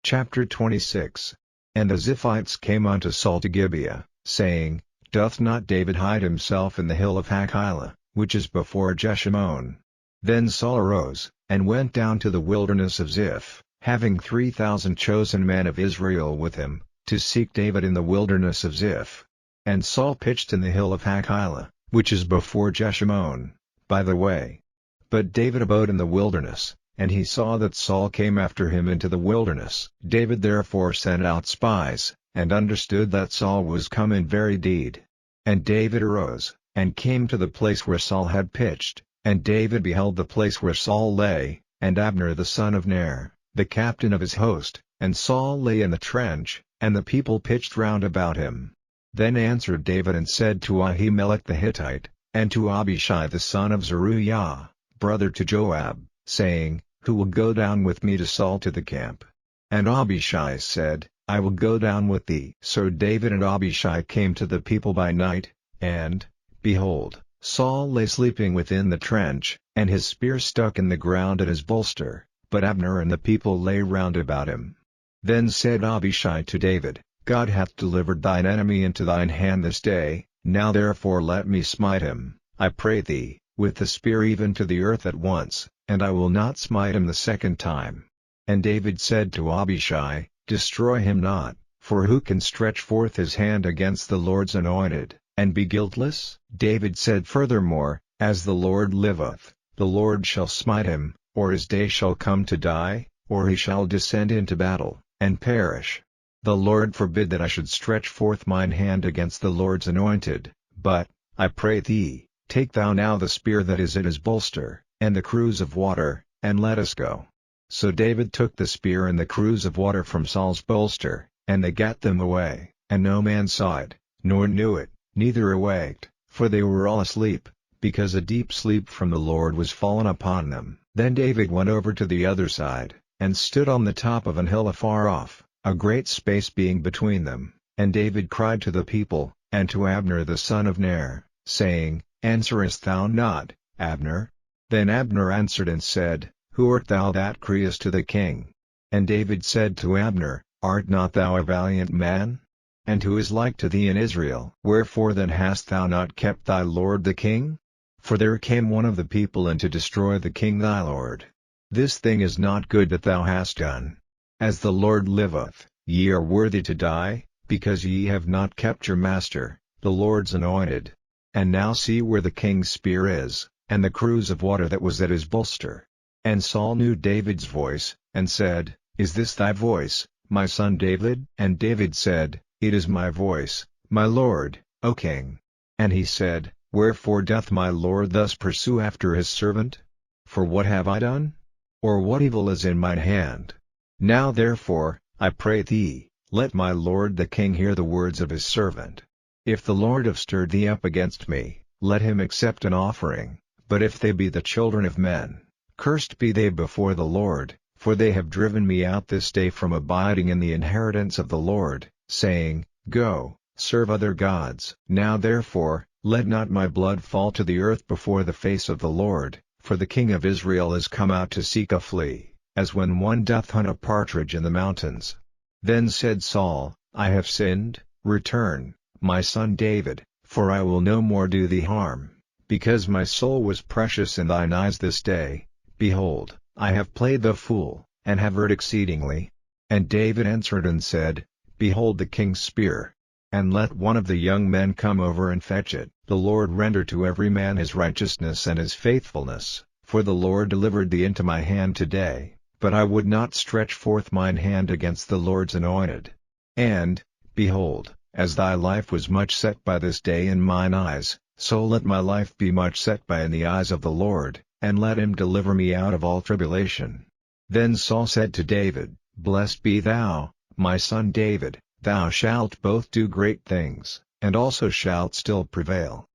Chapter 26. And the Ziphites came unto Saul to Gibeah, saying, Doth not David hide himself in the hill of Hachilah, which is before Jeshimon? Then Saul arose, and went down to the wilderness of Ziph, having 3,000 chosen men of Israel with him, to seek David in the wilderness of Ziph. And Saul pitched in the hill of Hachilah, which is before Jeshimon, by the way. But David abode in the wilderness, and he saw that Saul came after him into the wilderness. David therefore sent out spies, and understood that Saul was come in very deed. And David arose, and came to the place where Saul had pitched, and David beheld the place where Saul lay, and Abner the son of Ner, the captain of his host, and Saul lay in the trench, and the people pitched round about him. Then answered David and said to Ahimelech the Hittite, and to Abishai the son of Zeruiah, brother to Joab, saying, Who will go down with me to Saul to the camp? And Abishai said, I will go down with thee. So David and Abishai came to the people by night, and, behold, Saul lay sleeping within the trench, and his spear stuck in the ground at his bolster, but Abner and the people lay round about him. Then said Abishai to David, God hath delivered thine enemy into thine hand this day, now therefore let me smite him, I pray thee, with the spear even to the earth at once, and I will not smite him the second time. And David said to Abishai, Destroy him not, for who can stretch forth his hand against the Lord's anointed, and be guiltless? David said furthermore, As the Lord liveth, the Lord shall smite him, or his day shall come to die, or he shall descend into battle, and perish. The Lord forbid that I should stretch forth mine hand against the Lord's anointed, but, I pray thee, take thou now the spear that is at his bolster, and the cruse of water, and let us go. So David took the spear and the cruse of water from Saul's bolster, and they gat them away, and no man saw it, nor knew it, neither awaked, for they were all asleep, because a deep sleep from the Lord was fallen upon them. Then David went over to the other side, and stood on the top of an hill afar off, a great space being between them, and David cried to the people, and to Abner the son of Ner, saying, Answerest thou not, Abner? Then Abner answered and said, Who art thou that criest to the king? And David said to Abner, Art not thou a valiant man? And who is like to thee in Israel? Wherefore then hast thou not kept thy lord the king? For there came one of the people in to destroy the king thy lord. This thing is not good that thou hast done. As the Lord liveth, ye are worthy to die, because ye have not kept your master, the Lord's anointed. And now see where the king's spear is, and the cruse of water that was at his bolster. And Saul knew David's voice, and said, Is this thy voice, my son David? And David said, It is my voice, my lord, O king. And he said, Wherefore doth my lord thus pursue after his servant? For what have I done? Or what evil is in mine hand? Now therefore, I pray thee, let my lord the king hear the words of his servant. If the Lord have stirred thee up against me, let him accept an offering, but if they be the children of men, cursed be they before the Lord, for they have driven me out this day from abiding in the inheritance of the Lord, saying, Go, serve other gods. Now therefore, let not my blood fall to the earth before the face of the Lord, for the king of Israel is come out to seek a flea, as when one doth hunt a partridge in the mountains. Then said Saul, I have sinned, return, my son David, for I will no more do thee harm, because my soul was precious in thine eyes this day. Behold, I have played the fool, and have erred exceedingly. And David answered and said, Behold the king's spear. And let one of the young men come over and fetch it. The Lord render to every man his righteousness and his faithfulness, for the Lord delivered thee into my hand today, but I would not stretch forth mine hand against the Lord's anointed. And, behold, as thy life was much set by this day in mine eyes, so let my life be much set by in the eyes of the Lord, and let him deliver me out of all tribulation. Then Saul said to David, Blessed be thou, my son David, thou shalt both do great things, and also shalt still prevail.